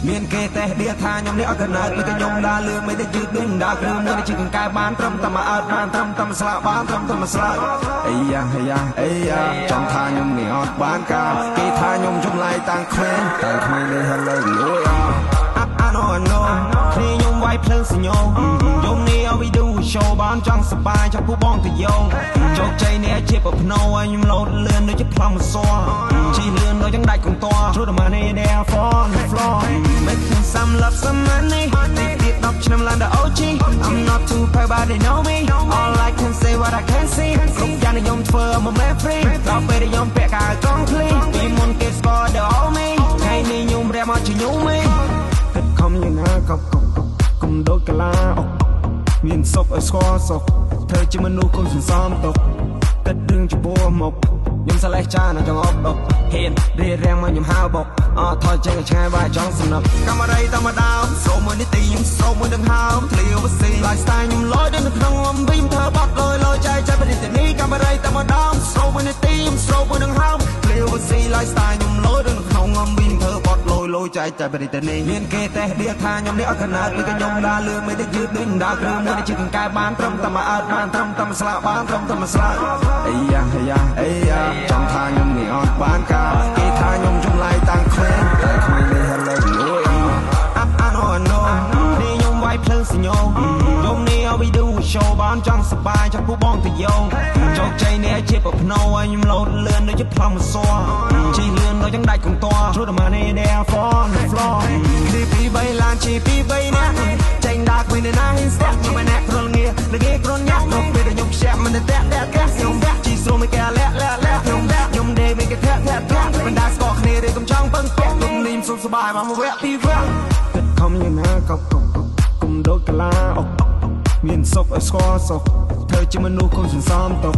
មានគេតែដៀថាខ្ញុំនេះអត់កណើតមិនក៏ខ្ញុំដើរលឿនមិនได้យឺតដូចដើរគ្រឿងមួយដែលជិះកង្កែបានត្រឹមតែមកអើតបានត្រឹមតែមកស្លាប់បានត្រឹមតែមកស្លាប់អីយ៉ាអីយ៉ាចំថាខ្ញុំនេះអត់បានការគេថាខ្ញុំចម្លែកតាំងក្មេងនេះហៅលើលួយI know គ្នាខ្ញុំវាយភ្លើងសញ្ញោយំនេះឲ្យវីដេអូ show បានចង់សប្បាយចាំពូបងទៅយងជោគជ័យនេះជាប្រភ្នោឲ្យខ្ញុំលោតលឿនដូចជាប្លង់មិនសួរជីលឿនដូចយ៉ាងដាច់កន្ទ័រ Through the money there for the floor make me some love some money ទី10ឆ្នាំឡើងដល់ OG I'm not too proud but they know me all I can say what I can see គ្រប់យ៉ាងដែលខ្ញុំធ្វើមក man free ដល់ពេលដែលខ្ញុំពាក់កាវកង់ភ្លីពីមុនគេ score the all me ថ្ងៃនេះខ្ញុំរែមកជាញូមីខំយ៉ាងណាកុំដូចកាឡាអុកមានសុខឲ្យស្គាល់សុខធ្វើជាមនុស្សកុំសន្សំទុកគិតរឿងចំពោះមុខខ្ញុំសាឡេះចានៅចង្អុកដុកហ៊ានរៀបរៀងមកខ្ញុំហៅបុកថយចេញឆ្ងាយវាយចង់សំណឹកកាមេរ៉ាតាមដើមសូមមួយនាទីខ្ញុំសូមមួយនឹងហើមធ្លាវស៊ី lifestyle ខ្ញុំលយដូចនៅក្នុងអំវិញធ្វើបាត់លយចែកចាយប្រទេសនេះកាមេរ៉ាតាមដើមសូមមួយនាទីខ្ញុំសូមមួយនឹងហើមធ្លាវស៊ី lifestyle ខ្ញុំលយដូចនៅក្នុងអំវិញធ្វើបាត់លយចែកចាយប្រទេសនេះមានគេតែដៀថាខ្ញុំនេះអត់កណើតមិនក៏ខ្ញុំដើរលឿនមិនได้យឺតដូចដើរគ្រឿងមួយដែលជិះកង្កែបានត្រឹមតែមកអើតបានត្រឹមតែមកស្លាប់បានត្រឹមតែមកស្លាប់អីយ៉ាអីយ៉ាចំថាខ្ញុំនេះអត់បានការគេថាខ្ញុំចម្លែកតាំងក្មេងនេះហៅលើលួយI know នេះខ្ញុំវាយភ្លើងសញ្ញោយំនេះឲ្យវីដេអូ show បានចង់សប្បាយចាំពូបងទៅយងជោគជ័យនេះជាប្រភ្នោឲ្យខ្ញុំលោតលឿនដូចជាប្លង់មិនសួរជីលឿនដូចយ៉ាងដាច់កន្ទ័រ Through the money there for the floor នេះពី3ឡានជីពី3នាក់ចេញដើរគ្មាននរណាហ៊ានស្ទាក់ខ្ញុំមិនអ្នកគ្រុលងារលើគេគ្រុនញាក់ដល់ពេលដែលខ្ញុំខ្ជាប់មិនតែកែខ្ញុំវាក់ជីស្រួលមិនកែលាក់ខ្ញុំដេកមិនកែធាក់មិនដាស្គាល់គ្នាឬកំចង់ពឹងពាក់ខ្ញុំនេះសុខសប្បាយមកវគ្គពីវគ្គគិតខំយ៉ាងណាកុំដូចកាឡាអុកមានសុខឲ្យស្គាល់សុខធ្វើជាមនុស្សកុំសន្សំទុក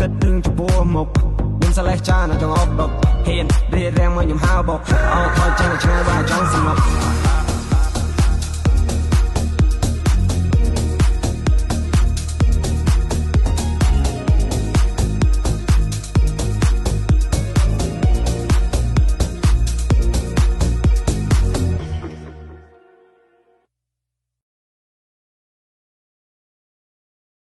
គិតរឿងចំពោះមុខខ្ញុំសាឡេះចានៅចង្អុកដុកហ៊ានរៀបរៀងមកខ្ញុំហៅបុកថយចេញឆ្ងាយវាយចង់សំណុក